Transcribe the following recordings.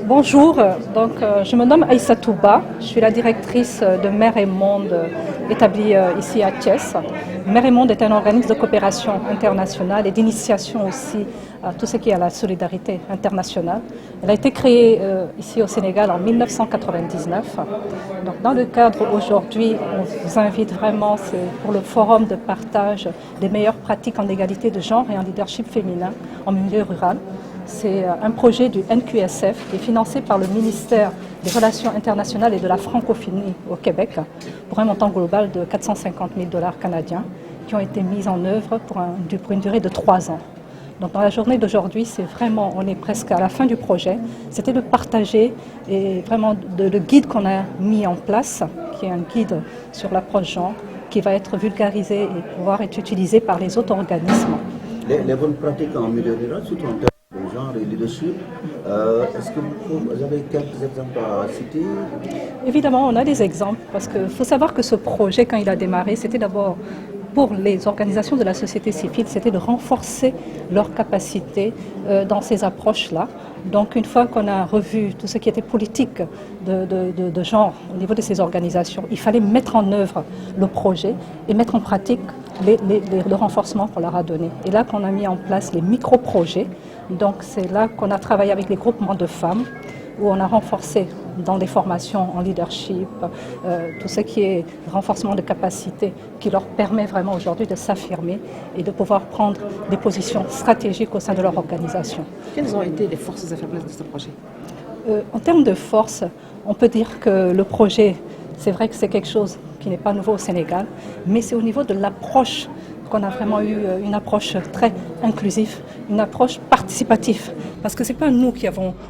Bonjour, je me nomme Aïssa Touba, je suis la directrice de Mère et Monde établie ici à Thiès. Mère et Monde est un organisme de coopération internationale et d'initiation aussi à tout ce qui est à la solidarité internationale. Elle a été créée ici au Sénégal en 1999. Donc, dans le cadre aujourd'hui, on vous invite vraiment, c'est pour le forum de partage des meilleures pratiques en égalité de genre et en leadership féminin en milieu rural. C'est un projet du NQSF qui est financé par le ministère des Relations internationales et de la francophonie au Québec pour un montant global de 450 000 $ canadiens qui ont été mis en œuvre pour une durée de 3 ans. Donc dans la journée d'aujourd'hui, on est presque à la fin du projet. C'était de partager et vraiment le guide qu'on a mis en place, qui est un guide sur l'approche genre, qui va être vulgarisé et pouvoir être utilisé par les autres organismes. Les bonnes pratiques en milieu rural, surtout en termes de genre et leadership, est-ce que vous avez quelques exemples à citer? Évidemment, on a des exemples parce qu'il faut savoir que ce projet, quand il a démarré, c'était d'abord pour les organisations de la société civile, c'était de renforcer leurs capacités dans ces approches-là. Donc une fois qu'on a revu tout ce qui était politique de genre au niveau de ces organisations, il fallait mettre en œuvre le projet et mettre en pratique le renforcement qu'on leur a donné. Et là qu'on a mis en place les micro-projets. Donc c'est là qu'on a travaillé avec les groupements de femmes, où on a renforcé dans les formations en leadership, tout ce qui est renforcement de capacité qui leur permet vraiment aujourd'hui de s'affirmer et de pouvoir prendre des positions stratégiques au sein de leur organisation. Quelles ont été les forces et faiblesses de ce projet? En termes de force, on peut dire que le projet, c'est vrai que c'est quelque chose qui n'est pas nouveau au Sénégal, mais c'est au niveau de l'approche qu'on a vraiment eu une approche très inclusive, une approche participative. Parce que ce n'est pas nous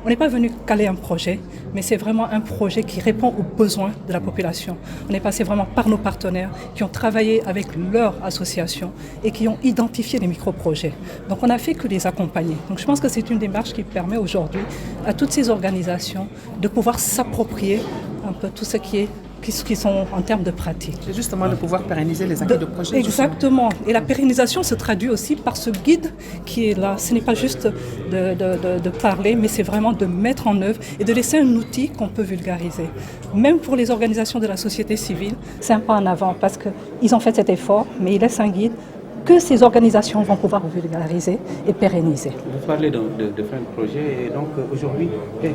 on n'est pas venu caler un projet, mais c'est vraiment un projet qui répond aux besoins de la population. On est passé vraiment par nos partenaires qui ont travaillé avec leur association et qui ont identifié les micro-projets. Donc on n'a fait que les accompagner. Donc je pense que c'est une démarche qui permet aujourd'hui à toutes ces organisations de pouvoir s'approprier un peu tout ce qui sont en termes de pratique. C'est justement de pouvoir pérenniser les acquis de projet. Exactement. Et la pérennisation se traduit aussi par ce guide qui est là. Ce n'est pas juste de parler, mais c'est vraiment de mettre en œuvre et de laisser un outil qu'on peut vulgariser. Même pour les organisations de la société civile, c'est un pas en avant parce qu'ils ont fait cet effort, mais ils laissent un guide que ces organisations vont pouvoir vulgariser et pérenniser. Vous parlez de fin de projet, et donc aujourd'hui,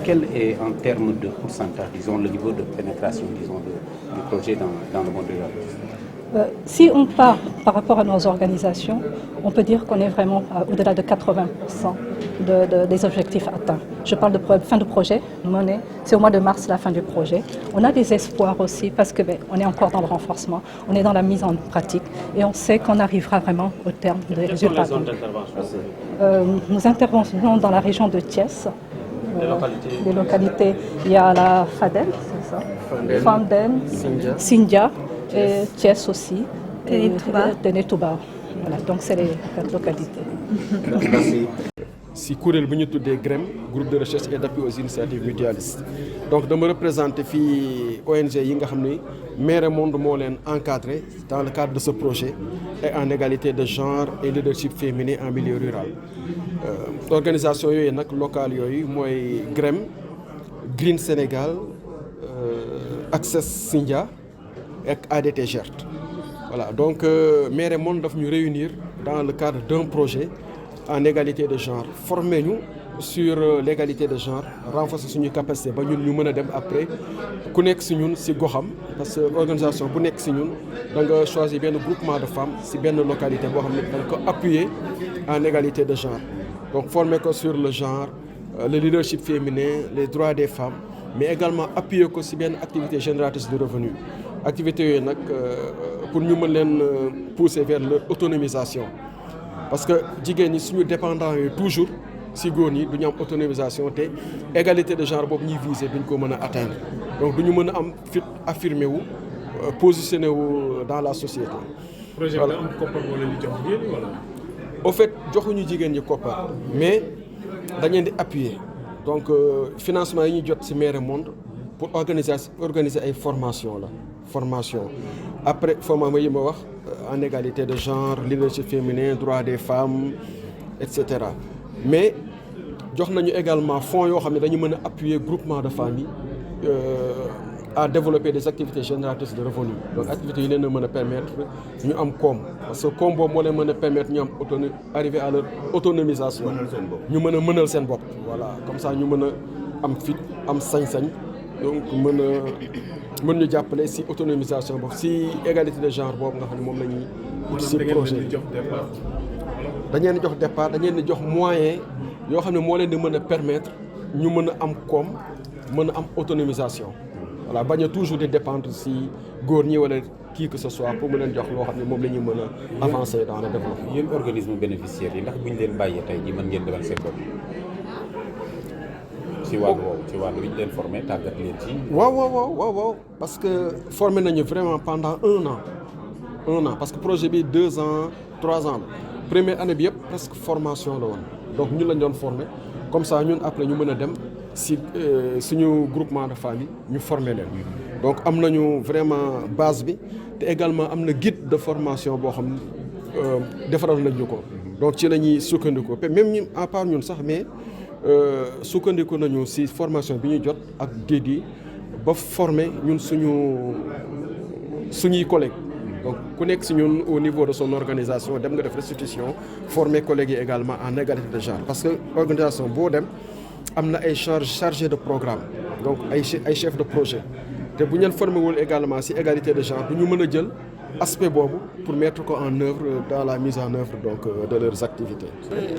quel est en termes de pourcentage, disons, le niveau de pénétration, disons, du projet dans le monde rural? Si on part par rapport à nos organisations, on peut dire qu'on est vraiment au-delà de 80% des objectifs atteints. Je parle de fin de projet, c'est au mois de mars la fin du projet. On a des espoirs aussi parce qu'on est encore dans le renforcement, on est dans la mise en pratique et on sait qu'on arrivera vraiment au terme des résultats. Nous intervenons dans la région de Thiès. Des localités, il y a la Fadel, c'est ça, Fandène, Sindia, et Thiès aussi, et Ténétouba. Voilà, donc c'est les 4 localités. Merci. Si kuréel bu ñu tuddee GREM, groupe de recherche et d'appui aux initiatives mutualistes. Donc dama représenter fii ONG yi nga xam ni Mère et Monde moo leen encadré dans le cadre de ce projet et en égalité de genre et leadership féminin en milieu rural. Organisation yooyu nag locale yooyu mooy GREM, Green Sénégal, Access Sindia ak ADT GERT. Voilà, donc Mère et Monde daf ñu réunir dans le cadre d'un projet en égalité de genre, former nous sur l'égalité de genre, renforcer suñu capacité ba ñun ñu mën a dem après ku nekk si ñun si goxam parce que organisation bu nekk si ñun da nga choisir benn groupement de femmes si benn localité boo xam ne da nga ko appuyer en égalité de genre. Donc former ko sur le genre, le leadership féminin, les droits des femmes, mais également appuyer ko si benn activité génératrice de revenus. Activité yooyu nag pour ñu mën leen pousser vers leur autonomisation. Parce que jigéen ñi suñu dépendant yi toujours si góor ñi du ñu am autonomisation te égalité de genre boobu ñuy viser duñ ko mën a atteindre donc du ñu mën a am fit affirmer wu positionner wu dans la société. Projet bi am koppar wala ñu jox jigéen wala. Au fait joxuñu jigéen ñi koppar mais dañ leen di appuyer donc financement yi ñu jot si Mère et Monde pour organiser ay formation la formation après formation yi ma wax en égalité de genre, leadership féminin, droits des femmes, etc. Mais jox nañu également fonds yoo xam ne dañu mën a appuyer groupement de famille à développer des activités génératrices de revenus donc activités yi leen a mën a permettre ñu am koom parce que koom boobu moo leen mën a permettre ñu am arriver à leur autonomisation ñu mën a mënal seen bopp voilà comme ça ñu mën a am fit am sañ-sañ donc mën ñu jàppale si autonomisation boobu si égalité de genre boobu nga xam ne moom la ñuy ut si projet dañ leen di jox départ dañ leen di jox moyen yoo xam ne moo leen di mën a permettre ñu mën a am koom mën a am autonomisation voilà bañ a toujours di dépendre si góor ñi wala qui que ce soit pour mu leen jox loo xam ne moom la ñuy mën a avancer dans le développement. yéen organisme bénéficiaires yi ndax bu ñu leen bàyyee tey ji mën ngeen demal seen bopp ci wàllu woowu ci wàllu wi ñu leen formé tàggat leen ci. waaw parce que formé nañu vraiment pendant un an parce que projet bi 2 ans 3 ans la première année bi yëpp presque formation la woon donc ñun lañ doon formé comme ça ñun après ñu mën a dem si suñu groupement de famille ñu former leen donc am nañu vraiment base bi te également am na guide de formation boo xam ne defaral nañ ñu ko donc ci la ñuy sukkandiku même ñun à part ñun sax mais sukkandiku nañu si formation bi ñuy jot ak guide yi ba former ñun suñuy collègues donc ku nekk si ñun au niveau de son organisation dem nga def restitution former collègues yi également en égalité de genre parce que organisation boo dem am na ay chargé de programme donc ay chef de projet te bu ñu leen formé wul également si égalité de genre du ñu mën a jël aspect boobu pour mettre ko en œuvre dans la mise en œuvre donc de leurs activités.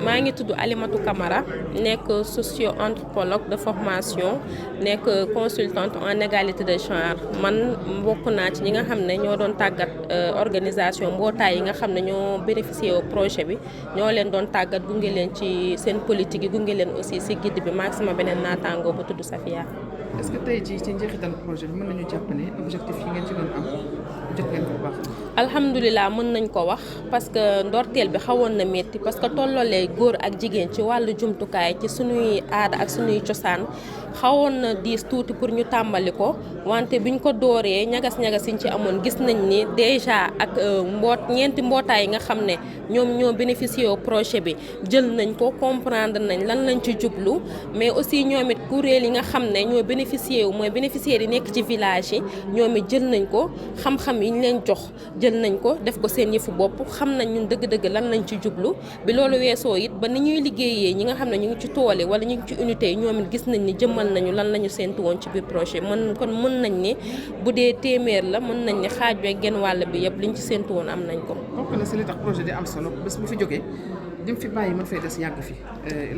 maa ngi tudd Alimatou Camara nekk socio-anthropologue de formation nekk consultante en égalité de genre man bokk naa ci ñi nga xam ne ñoo doon tàggat organisation mbootaay yi nga xam ne ñoo bénéficié au projet bi ñoo leen doon tàggat gunge leen ci seen politique yi gunge leen aussi si guide bi maag sama beneen naataangoo bu tudd Safia. est-ce que tey jii ci njeexital projet bi mën nañu jàpp ne objectif yi ngeen ci doon am jot ngeen ko bu baax. alhamdulilah mën nañ ko wax parce que ndorteel bi xawoon na métti parce que tolloolee góor ak jigéen ci wàllu jumtukaay ci suñuy aada ak suñuy cosaan xawoon na diis tuuti pour ñu tàmbali ko wante biñ ko dooree ñagas-ñagas yiñ ci amoon gis nañ ni déjà ak ñeenti mbootaay yi nga xam ne ñoom ñoo bénéficié au projet bi jël nañ ko comprendre nañ lan lañ ci jublu mais aussi ñoom it kuréel yi nga xam ne ñoo bénéficié wu mooy bénéficiaires yi nekk ci village yi ñoom it jël nañ ko xam-xam yi ñu leen jox jël nañ ko def ko seen yëfu bopp xam nañ ñun dëgg-dëgg lan lañ ci jublu bi loolu weesoo it ba ni ñuy liggéeyee ñi nga xam ne ñu ngi ci tool yi wala ñu ngi ci unité yi ñoom it gis nañ ni jëmmal nañu lan la ñu séntu woon ci biir projet kon mën nañ ni bu dee téeméer la mën nañ ni xaaj beeg genn wàll bi yëpp liñ ci séntu woon am nañ ko. bokk na si li tax projet di am solo bés bu fi jógee dim fi bàyyi mën fay des yàgg fi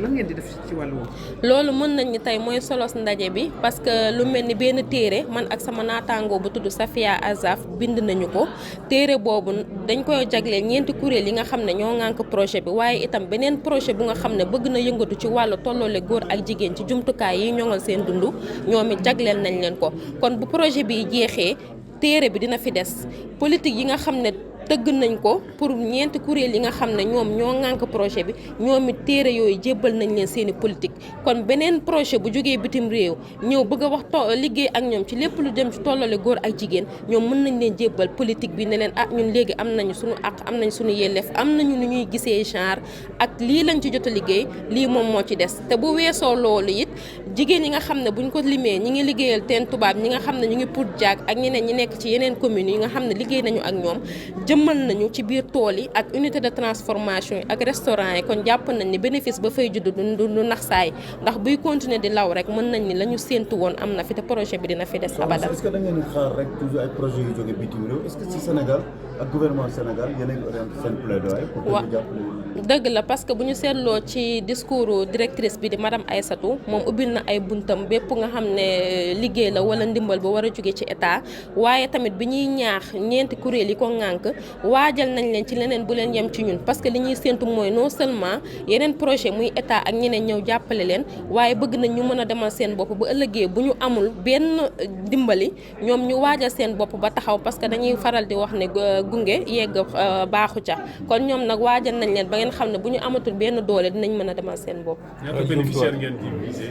lan ngeen di def ci wàllu woowu. loolu mën nañ ni tey mooy solos ndaje bi parce que lu mel ni benn téere man ak sama naataangoo bu tudd Safia Azaf bind nañu ko téere boobu dañ koy jagleel ñeenti kuréel yi nga xam ne ñoo ŋànk projet bi waaye itam beneen projet bu nga xam ne bëgg na yëngatu ci wàllu tolloole góor ak jigéen ci jumtukaay yi ñoŋal seen dund ñoom it jagleel nañ leen ko kon bu projet bi jeexee téere bi dina fi des politique yi nga xam ne tëgg nañ ko pour ñeenti kuréel yi nga xam ne ñoom ñoo ŋànk projet bi ñoom it téere yooyu jébbal nañ leen seeni politique kon beneen projet bu jógee bitim réew ñëw bëgg a wax liggéey ak ñoom ci lépp lu jëm ci tollale góor ak jigéen ñoom mën nañ leen jébbal politique bi ne leen ñun léegi am nañu suñu àq am nañ suñu yelleef am nañu nu ñuy gisee genre ak lii lañ ci jot a liggéey lii moom moo ci des te bu weesoo loolu it jigéen yi nga xam ne buñ ko limee ñi ngi liggéeyal teen tubaab ñi nga xam ne ñu ngi pour jaag ak ñeneen ñi nekk ci yeneen communes yi nga xam ne liggéey nañu ak ñoom jëmmal nañu ci biir tool yi ak unité de transformation yi ak restaurant yi kon jàpp nañ ni bénéfice ba fay judd du nax saay ndax buy continuer di law rek mën nañ ni la ñu séentu woon am na fi te projet bi dina fi des abada. est-ce que da ngeen di xaar rek toujours ay projets yu jóge bitim réew est-ce que ci Sénégal ak gouvernement Sénégal yéen a ngi orienté seen plaidoyer pour que ñu jàppale. dëgg la parce que bu ñu seetloo ci discours directrice bi di madame Aïssatou moom ubbil na ay buntam bépp nga xam ne liggéey la wala ndimbal ba war a jóge ci état waaye tamit bi ñuy ñaax ñeenti kuréel yi ko ŋànk waajal nañ leen ci leneen bu leen yem ci ñun parce que li ñuy séntu mooy non seulement yeneen projet muy état ak ñeneen ñëw jàppale leen waaye bëgg nañ ñu mën a demal seen bopp bu ëllëgee bu ñu amul benn dimbali ñoom ñu waajal seen bopp ba taxaw parce que dañuy faral di wax ne gunge yegg baaxu ca kon ñoom nag waajal nañ leen ba ngeen xam ne bu ñu amatul benn doole dinañ mën a demal seen bopp. ñaata bénéficiaire ngeen di visé.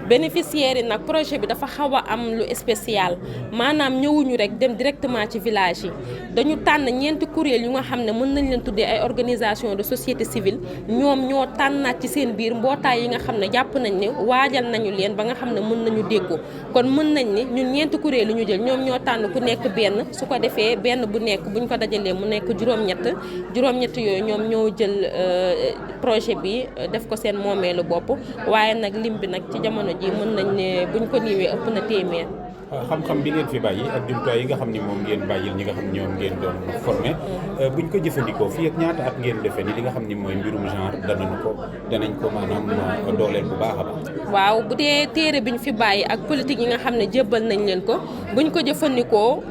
bénéficiaires yi nag projet bi dafa xaw a am lu spécial maanaam ñëwuñu rek dem directement ci village yi dañu tànn ñeenti kuréel yu nga xam ne mën nañ leen tuddee ay organisation de société civile ñoom ñoo tànnaat ci seen biir mbootaay yi nga xam ne jàpp nañ ne waajal nañu leen ba nga xam ne mën nañu déggoo kon mën nañ ni ñun ñeenti kuréel yu ñu jël ñoom ñoo tànn ku nekk benn su ko defee benn bu nekk buñ ko dajalee mu nekk juróom-ñett yooyu ñoom ñoo jël projet bi def ko seen moomeelu bopp waaye nag lim bi nag ci jamono ji mën nañ ne buñ ko niiwee ëpp na téeméer. xam-xam bi ngeen fi bàyyi ak jumtuwaay yi nga xam ni moom ngeen bàyyil ñi nga xam ñoom ngeen doon formé buñ ko jëfandikoo fii ak ñaata at ngeen defee ni li nga xam ni mooy mbirum genre danañ ko maanaam dooleel bu baax a baax. waaw bu dee téere bi ñu fi bàyyi ak politique yi nga xam ne jébbal nañ leen ko buñ ko jëfandikoo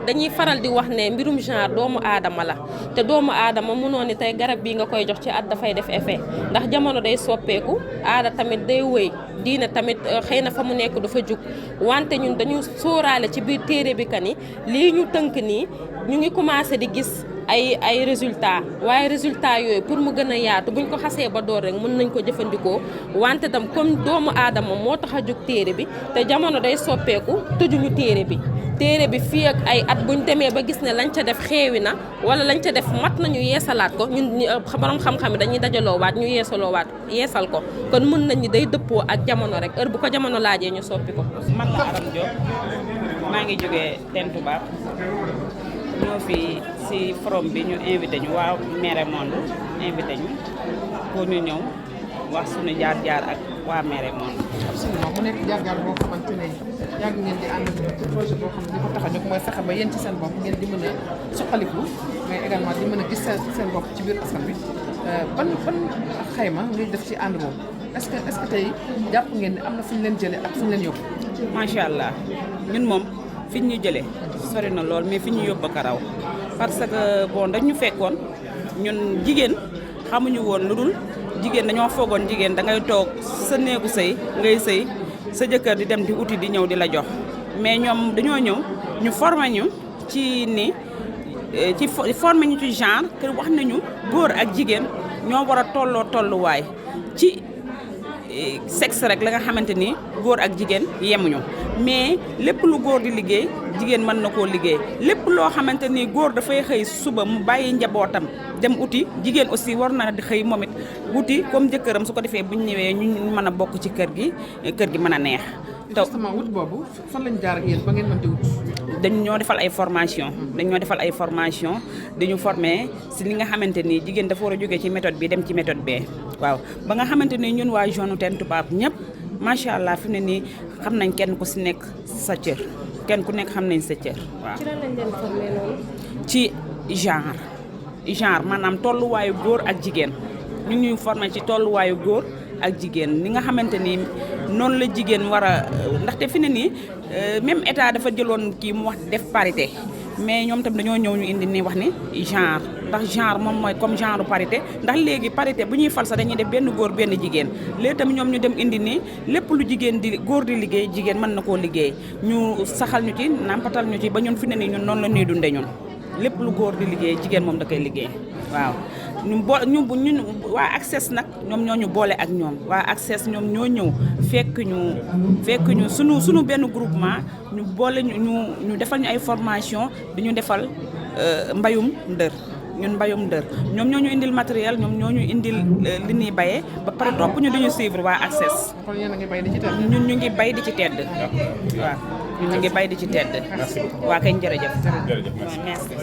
dañuy faral di wax ne mbirum genre doomu aadama la te doomu aadama mënoo ni tey garab bii nga koy jox ci at dafay def effet ndax jamono day soppeeku aada tamit day wëy diine tamit xëy na fa mu nekk dafa jug wante ñun dañu sóoraale ci biir téere bi ka ni lii ñu tënk nii ñu ngi commencé di gis ay résultats waaye résultats yooyu pour mu gën a yaatu buñ ko xasee ba door rek mën nañ ko jëfandikoo wante tam comme doomu aadama moo tax a jug téere bi te jamono day soppeeku tëjuñu téere bi fii ak ay at buñ demee ba gis ne lañ ca def xeewi na wala lañ ca def mat nañu yeesalaat ko ñun borom xam-xam yi dañuy dajaloowaat ñu yeesal ko kon mën nañ ni day dëppoo ak jamono rek heure bu ko jamono laajee ñu soppi ko. man la Aram Diop maa ngi jógee Teen Touba ñoo fi si forum bi ñu invité ñu waa Mere Monde invité ñu pour ñu ñëw wax suñu jaar-jaar ak waa Mere Monde. absolument mu nekk jaar-jaar boo xamante ne yàgg ngeen di ànd ci projet boo xam ne li ko tax a jóg mooy fexe ba yéen ci seen bopp ngeen di mën a suqaliku mais également di mën a gis seen bopp ci biir askan bi ban xayma ngay def ci ànd boobu est-ce que tey jàpp ngeen ne am na fu ñu leen jëlee ak fu ñu leen yóbbu. macha allah ñun moom fi ñu jëlee sori na lool mais fi ñu yóbbu ko raw parce que bon dañu fekkoon ñun jigéen xamuñu woon lu dul jigéen dañoo foogoon jigéen da ngay toog sa néegu sëy ngay sëy sa jëkkër di dem di uti di ñëw di la jox mais ñoom dañoo ñëw ñu formé ñu ci ni ci formé ñu ci genre que wax nañu góor ak jigéen ñoo war a tolloo tolluwaay ci sexe rek la nga xamante ni góor ak jigéen yemuñu mais lépp lu góor di liggéey jigéen mën na koo liggéey lépp loo xamante ni góor dafay xëy suba mu bàyyi njabootam dem uti jigéen aussi war na di xëy moom it wuti comme jëkkëram su ko defee bu ñu ñëwee ñu mën a bokk ci kër gi mën a neex. justement wut boobu fan lañ jaar ak yéen ba ngeen mën di wut. dañu ñoo defal ay formation dañu formé si li nga xamante ni jigéen dafa war a jógee ci méthode bi dem ci méthode bee waaw ba nga xamante ni ñun waa zone Teen Touba ñëpp macha allah fi mu ne nii xam nañ kenn ku si nekk sa cër kenn ku nekk xam nañ sa cër waaw. ci lan lañ leen formé loolu. ci genre maanaam tolluwaayu góor ak jigéen ñu ngi ñuy formé ci tolluwaayu góor ak jigéen ni nga xamante ni noonu la jigéen war a ndaxte fi ne nii même état dafa jëloon kii mu wax def parité mais ñoom tam dañoo ñëw ñu indi ni wax ni genre ndax genre moom mooy comme genre parité ndax léegi parité bu ñuy fal sax dañuy def benn góor benn jigéen léegi tamit ñoom ñu dem indi ni lépp lu jigéen di góor di liggéey jigéen mën na koo liggéey ñu saxal ñu ci nampatal ñu ci ba ñun fi ne nii ñun noonu la ñuy dunde ñun lépp lu góor di liggéey jigéen moom da koy liggéey waaw ñun waa Access nag ñoom ñoo ñu boole ak ñoom waa Access ñoom ñoo ñëw fekk ñu sunu benn groupement ñu boole ñu defal ñu ay formation di ñu defal mbayum ndër ñoom ñoo ñu indil matériel ñoom ñoo ñu indil li ñuy bayee ba pare topp ñu duñu suivre waa Access. kon yéen a ngi bay di ci tedd. ñun ñu ngi bay di ci tedd. waaw ñun ñu ngi bay di ci tedd. merci beaucoup waa kañ jërëjëf. merci. merci.